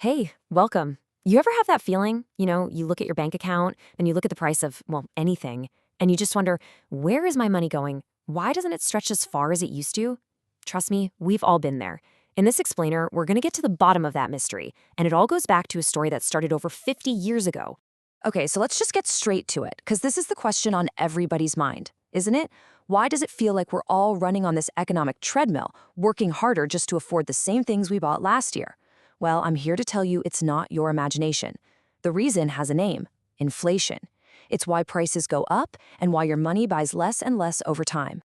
Hey, welcome. You ever have that feeling? You look at your bank account and you look at the price of, well, anything, and you just wonder, where is my money going? Why doesn't it stretch as far as it used to? Trust me, we've all been there. In this explainer, we're going to get to the bottom of that mystery, and it all goes back to a story that started over 50 years ago. Okay, so let's just get straight to it, because this is the question on everybody's mind, isn't it? Why does it feel like we're all running on this economic treadmill, working harder just to afford the same things we bought last year? Well, I'm here to tell you it's not your imagination. The reason has a name: inflation. It's why prices go up and why your money buys less and less over time.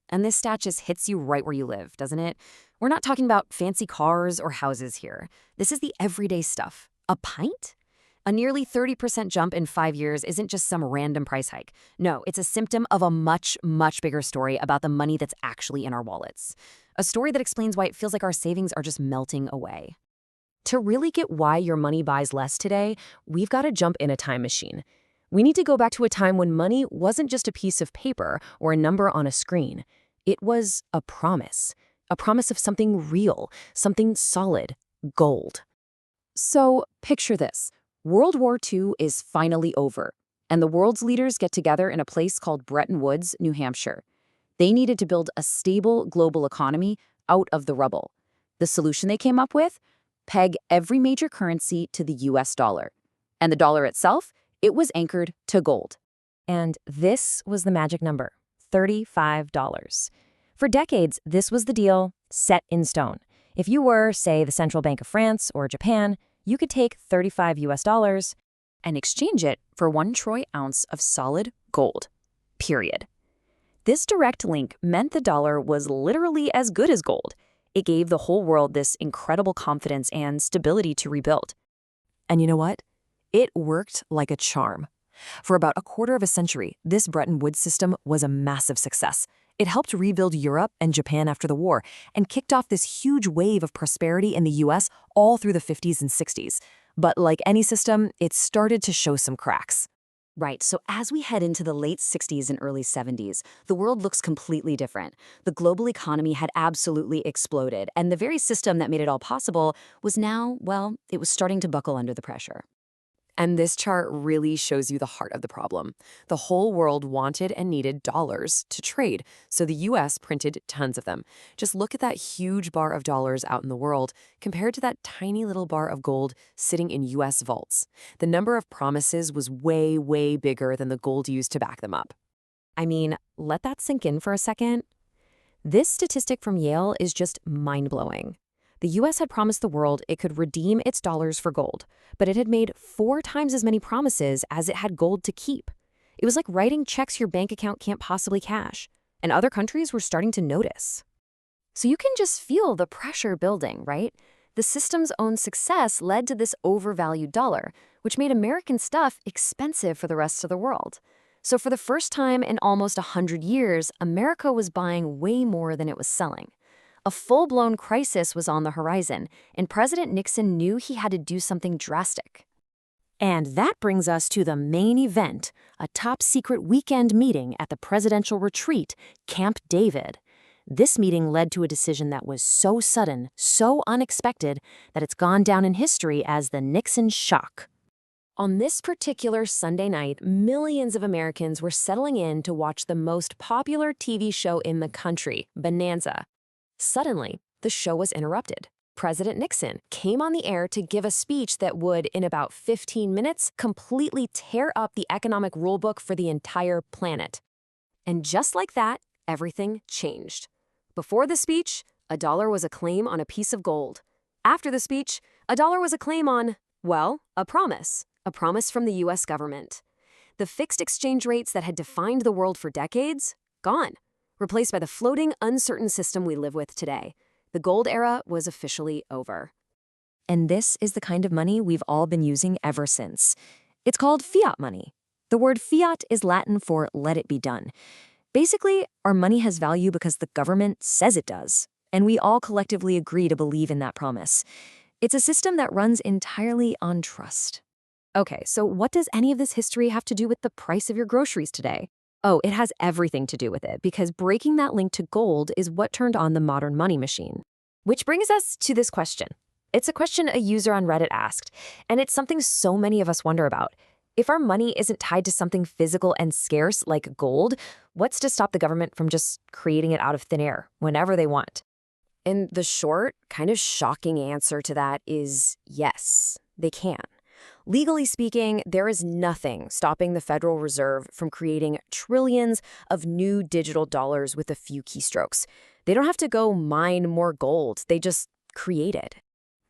And this stat just hits you right where you live, doesn't it? We're not talking about fancy cars or houses here. This is the everyday stuff. A pint? A nearly 30% jump in 5 years isn't just some random price hike. No, it's a symptom of a much, much bigger story about the money that's actually in our wallets. A story that explains why it feels like our savings are just melting away. To really get why your money buys less today, we've got to jump in a time machine. We need to go back to a time when money wasn't just a piece of paper or a number on a screen. It was a promise of something real, something solid, gold. So picture this. World War II is finally over, and the world's leaders get together in a place called Bretton Woods, New Hampshire. They needed to build a stable global economy out of the rubble. The solution they came up with? Peg every major currency to the US dollar. And the dollar itself? It was anchored to gold. And this was the magic number: $35. For decades, this was the deal, set in stone. If you were, say, the Central Bank of France or Japan, you could take 35 US dollars And exchange it for 1 troy ounce of solid gold. Period. This direct link meant the dollar was literally as good as gold. It gave the whole world this incredible confidence and stability to rebuild. And you know what? It worked like a charm. For about a quarter of a century, this Bretton Woods system was a massive success. It helped rebuild Europe and Japan after the war and kicked off this huge wave of prosperity in the US all through the 50s and 60s. But like any system, it started to show some cracks. Right, so as we head into the late 60s and early 70s, the world looks completely different. The global economy had absolutely exploded, and the very system that made it all possible was now, well, it was starting to buckle under the pressure. And this chart really shows you the heart of the problem. The whole world wanted and needed dollars to trade, so the US printed tons of them. Just look at that huge bar of dollars out in the world compared to that tiny little bar of gold sitting in US vaults. The number of promises was way, way bigger than the gold used to back them up. I mean, let that sink in for a second. This statistic from Yale is just mind-blowing. The US had promised the world it could redeem its dollars for gold, but it had made 4 times as many promises as it had gold to keep. It was like writing checks your bank account can't possibly cash, and other countries were starting to notice. So you can just feel the pressure building, right? The system's own success led to this overvalued dollar, which made American stuff expensive for the rest of the world. So for the first time in almost 100 years, America was buying way more than it was selling. A full-blown crisis was on the horizon, and President Nixon knew he had to do something drastic. And that brings us to the main event, a top-secret weekend meeting at the presidential retreat, Camp David. This meeting led to a decision that was so sudden, so unexpected, that it's gone down in history as the Nixon shock. On this particular Sunday night, millions of Americans were settling in to watch the most popular TV show in the country, Bonanza. Suddenly, the show was interrupted. President Nixon came on the air to give a speech that would, in about 15 minutes, completely tear up the economic rulebook for the entire planet. And just like that, everything changed. Before the speech, a dollar was a claim on a piece of gold. After the speech, a dollar was a claim on, well, a promise from the US government. The fixed exchange rates that had defined the world for decades, gone. Replaced by the floating, uncertain system we live with today. The gold era was officially over. And this is the kind of money we've all been using ever since. It's called fiat money. The word fiat is Latin for let it be done. Basically, our money has value because the government says it does, and we all collectively agree to believe in that promise. It's a system that runs entirely on trust. Okay, so what does any of this history have to do with the price of your groceries today? Oh, it has everything to do with it, because breaking that link to gold is what turned on the modern money machine. Which brings us to this question. It's a question a user on Reddit asked, and it's something so many of us wonder about. If our money isn't tied to something physical and scarce like gold, what's to stop the government from just creating it out of thin air whenever they want? And the short, kind of shocking answer to that is yes, they can. Legally speaking, there is nothing stopping the Federal Reserve from creating trillions of new digital dollars with a few keystrokes. They don't have to go mine more gold, they just create it.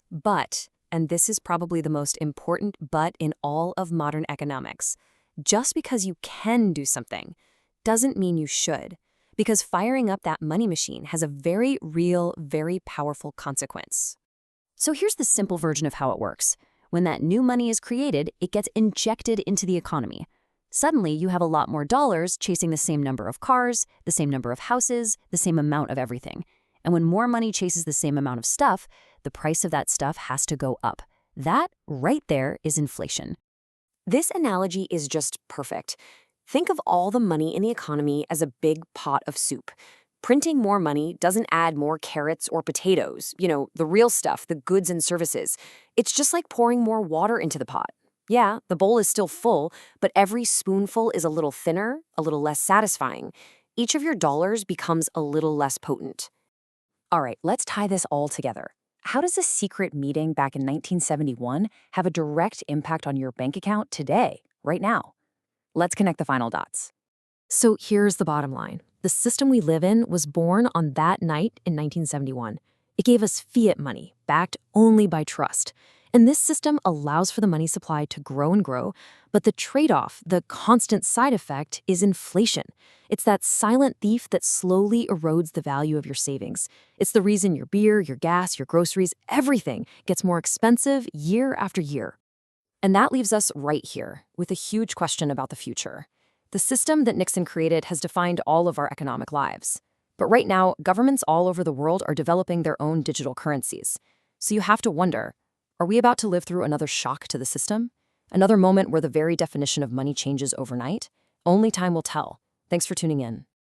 But, and this is probably the most important but in all of modern economics, just because you can do something doesn't mean you should. Because firing up that money machine has a very real, very powerful consequence. So here's the simple version of how it works. When that new money is created, it gets injected into the economy. Suddenly, you have a lot more dollars chasing the same number of cars, the same number of houses, the same amount of everything. And when more money chases the same amount of stuff, the price of that stuff has to go up. That, right there, is inflation. This analogy is just perfect. Think of all the money in the economy as a big pot of soup. Printing more money doesn't add more carrots or potatoes, the real stuff, the goods and services. It's just like pouring more water into the pot. Yeah, the bowl is still full, but every spoonful is a little thinner, a little less satisfying. Each of your dollars becomes a little less potent. All right, let's tie this all together. How does a secret meeting back in 1971 have a direct impact on your bank account today, right now? Let's connect the final dots. So here's the bottom line. The system we live in was born on that night in 1971. It gave us fiat money, backed only by trust. And this system allows for the money supply to grow and grow, but the trade-off, the constant side effect, is inflation. It's that silent thief that slowly erodes the value of your savings. It's the reason your beer, your gas, your groceries, everything gets more expensive year after year. And that leaves us right here with a huge question about the future. The system that Nixon created has defined all of our economic lives. But right now, governments all over the world are developing their own digital currencies. So you have to wonder, are we about to live through another shock to the system? Another moment where the very definition of money changes overnight? Only time will tell. Thanks for tuning in.